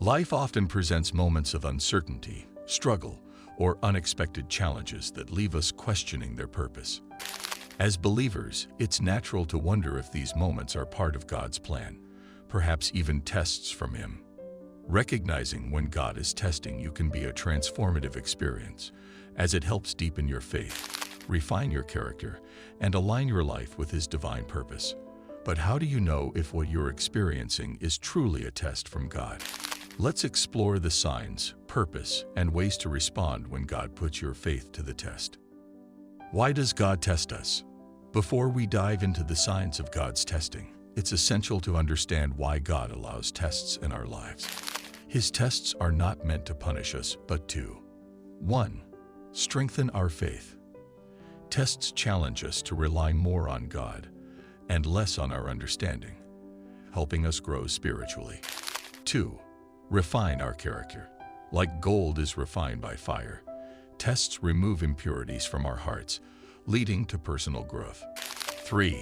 Life often presents moments of uncertainty, struggle, or unexpected challenges that leave us questioning their purpose. As believers, it's natural to wonder if these moments are part of God's plan, perhaps even tests from Him. Recognizing when God is testing you can be a transformative experience, as it helps deepen your faith, refine your character, and align your life with His divine purpose. But how do you know if what you're experiencing is truly a test from God? Let's explore the signs, purpose, and ways to respond when God puts your faith to the test. Why does God test us? Before we dive into the signs of God's testing, it's essential to understand why God allows tests in our lives. His tests are not meant to punish us, but to 1. Strengthen our faith. Tests challenge us to rely more on God and less on our understanding, helping us grow spiritually. 2. Refine our character. Like gold is refined by fire, tests remove impurities from our hearts, leading to personal growth. 3.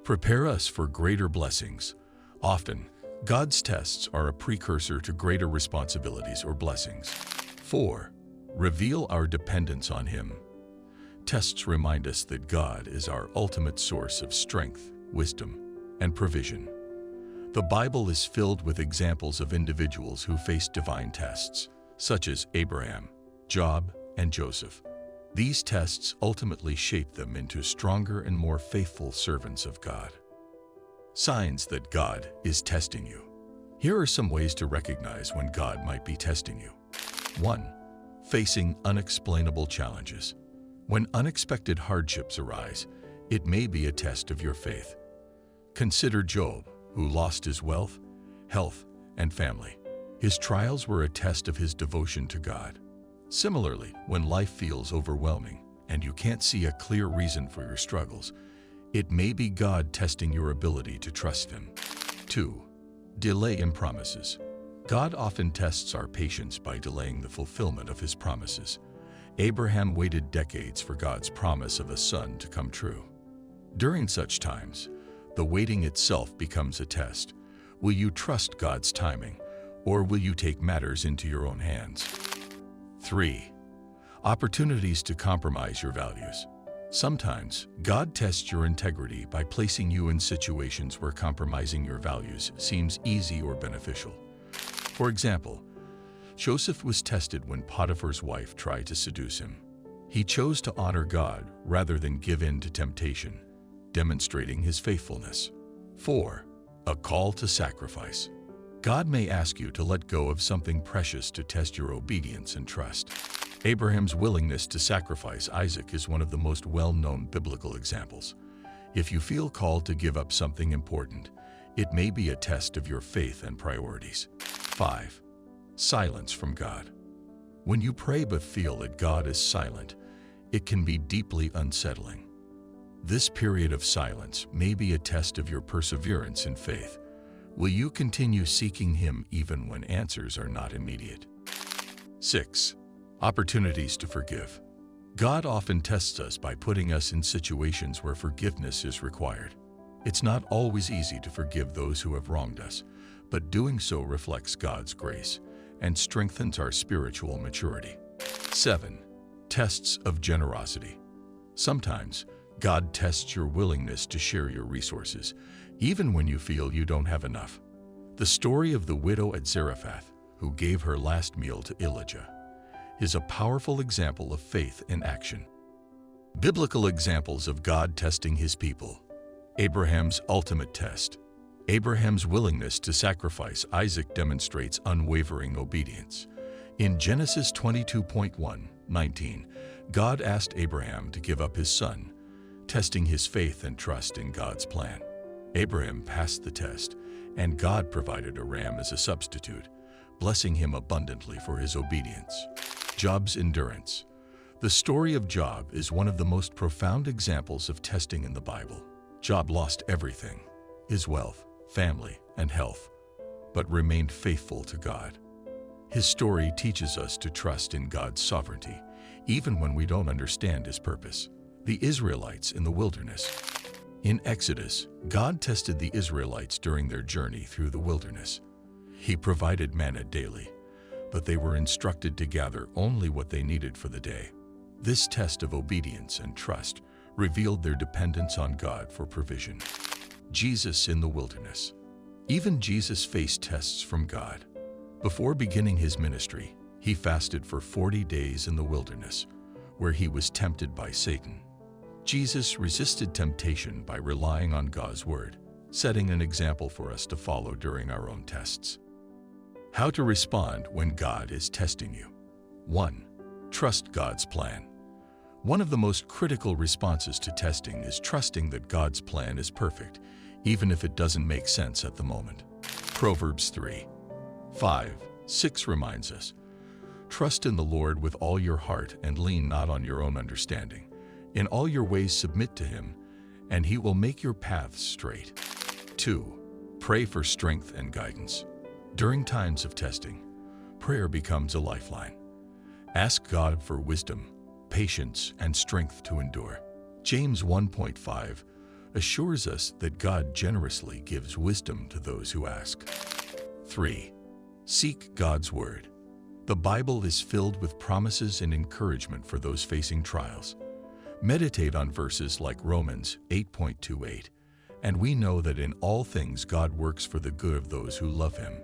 Prepare us for greater blessings. Often, God's tests are a precursor to greater responsibilities or blessings. 4. Reveal our dependence on Him. Tests remind us that God is our ultimate source of strength, wisdom, and provision. The Bible is filled with examples of individuals who faced divine tests, such as Abraham, Job, and Joseph. These tests ultimately shaped them into stronger and more faithful servants of God. Signs that God is testing you. Here are some ways to recognize when God might be testing you. 1. Facing unexplainable challenges. When unexpected hardships arise, it may be a test of your faith. Consider Job, who lost his wealth, health, and family. His trials were a test of his devotion to God. Similarly, when life feels overwhelming and you can't see a clear reason for your struggles, it may be God testing your ability to trust Him. 2. Delay in promises. God often tests our patience by delaying the fulfillment of His promises. Abraham waited decades for God's promise of a son to come true. During such times, the waiting itself becomes a test. Will you trust God's timing, or will you take matters into your own hands? 3. Opportunities to compromise your values. Sometimes, God tests your integrity by placing you in situations where compromising your values seems easy or beneficial. For example, Joseph was tested when Potiphar's wife tried to seduce him. He chose to honor God rather than give in to temptation, demonstrating his faithfulness. 4. A call to sacrifice. God may ask you to let go of something precious to test your obedience and trust. Abraham's willingness to sacrifice Isaac is one of the most well-known biblical examples. If you feel called to give up something important, it may be a test of your faith and priorities. 5. Silence from God. When you pray but feel that God is silent, it can be deeply unsettling. This period of silence may be a test of your perseverance in faith. Will you continue seeking Him even when answers are not immediate? 6. Opportunities to forgive. God often tests us by putting us in situations where forgiveness is required. It's not always easy to forgive those who have wronged us, but doing so reflects God's grace and strengthens our spiritual maturity. 7. Tests of generosity. Sometimes, God tests your willingness to share your resources, even when you feel you don't have enough. The story of the widow at Zarephath, who gave her last meal to Elijah, is a powerful example of faith in action. Biblical examples of God testing His people. Abraham's ultimate test. Abraham's willingness to sacrifice Isaac demonstrates unwavering obedience. In Genesis 22:19, God asked Abraham to give up his son, testing his faith and trust in God's plan. Abraham passed the test, and God provided a ram as a substitute, blessing him abundantly for his obedience. Job's endurance. The story of Job is one of the most profound examples of testing in the Bible. Job lost everything, his wealth, family, and health, but remained faithful to God. His story teaches us to trust in God's sovereignty, even when we don't understand His purpose. The Israelites in the wilderness. In Exodus, God tested the Israelites during their journey through the wilderness. He provided manna daily, but they were instructed to gather only what they needed for the day. This test of obedience and trust revealed their dependence on God for provision. Jesus in the wilderness. Even Jesus faced tests from God. Before beginning his ministry, he fasted for 40 days in the wilderness, where he was tempted by Satan. Jesus resisted temptation by relying on God's word, setting an example for us to follow during our own tests. How to respond when God is testing you. 1. Trust God's plan. One of the most critical responses to testing is trusting that God's plan is perfect, even if it doesn't make sense at the moment. Proverbs 3:5-6 reminds us, "Trust in the Lord with all your heart and lean not on your own understanding. In all your ways submit to him, and he will make your paths straight." 2. Pray for strength and guidance. During times of testing, prayer becomes a lifeline. Ask God for wisdom, patience, and strength to endure. James 1:5 assures us that God generously gives wisdom to those who ask. 3. Seek God's word. The Bible is filled with promises and encouragement for those facing trials. Meditate on verses like Romans 8:28, and we know that in all things God works for the good of those who love him,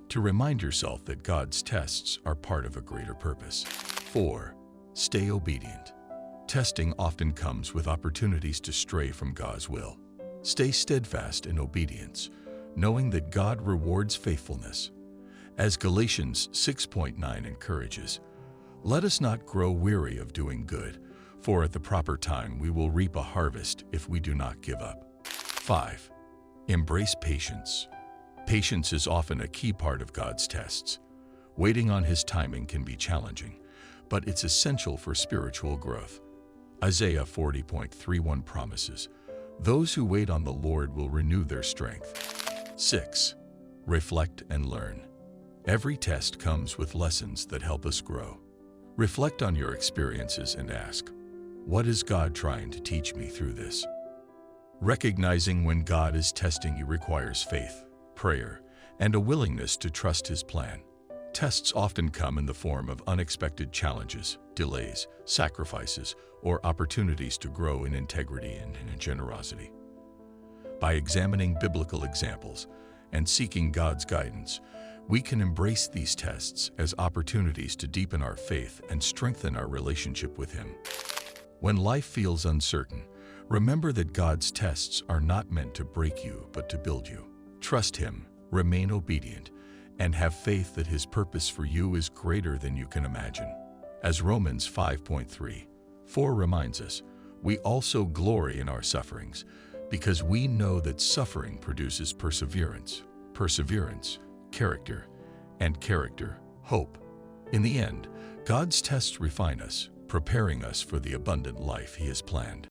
to remind yourself that God's tests are part of a greater purpose. 4. Stay obedient. Testing often comes with opportunities to stray from God's will. Stay steadfast in obedience, knowing that God rewards faithfulness. As Galatians 6:9 encourages, "Let us not grow weary of doing good, for at the proper time we will reap a harvest if we do not give up." 5. Embrace patience. Patience is often a key part of God's tests. Waiting on his timing can be challenging, but it's essential for spiritual growth. Isaiah 40:31 promises, "Those who wait on the Lord will renew their strength." 6. Reflect and learn. Every test comes with lessons that help us grow. Reflect on your experiences and ask, "What is God trying to teach me through this?" Recognizing when God is testing you requires faith, prayer, and a willingness to trust his plan. Tests often come in the form of unexpected challenges, delays, sacrifices, or opportunities to grow in integrity and in generosity. By examining biblical examples and seeking God's guidance, we can embrace these tests as opportunities to deepen our faith and strengthen our relationship with him. When life feels uncertain, remember that God's tests are not meant to break you, but to build you. Trust him, remain obedient, and have faith that his purpose for you is greater than you can imagine. As Romans 5:4 reminds us, we also glory in our sufferings, because we know that suffering produces perseverance, perseverance, character, and character, hope. In the end, God's tests refine us, preparing us for the abundant life he has planned.